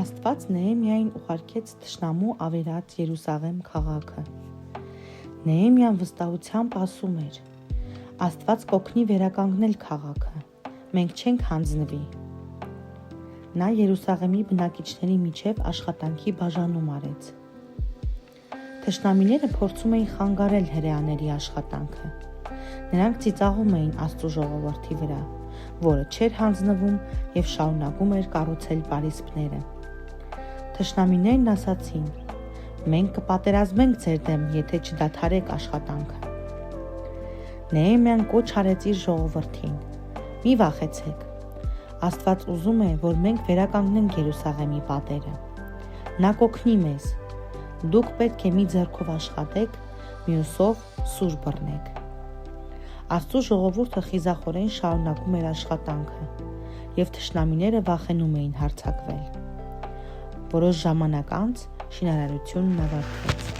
Աստված Նեեմիային ուղարկեց թշնամու ավերած Երուսաղեմ քաղաքը։ Նեեմիան վստահությամբ ասում էր. Աստված կօգնի վերականգնել քաղաքը, մենք չենք հանձնվի։ Նա Երուսաղեմի բնակիչների միջև աշխատանքի բաժանում արեց։ Թշնամիները փորձում էին խանգարել հրեաների աշխատանքը։ Նրանք ծիծաղում էին Աստծու ժողովրդի վրա, որը չէր հանձնվում և շարունակում էր կառուցել պարիսպները։ Թշնամիներն ասացին. մենք կպատերազմենք ձեր դեմ, եթե չդադարեք աշխատանքը։ Նեեմիան կոչ արեց իր ժողովրդին. մի վախեցեք, Աստված ուզում է, որ մենք վերականգնենք Երուսաղեմի պատերը։ Նա կօգնի մեզ։ Դուք պետք է մի ձեռքով աշխատեք, մյուսով սուր բռնեք։ Աստծու ժողովուրդը խիզախորեն շարունակում էր աշխատանքը, և թշնամիները վախենում էին հարձակվել։ Որոշ ժամանակ անց շինարարությունն ավարտվեց։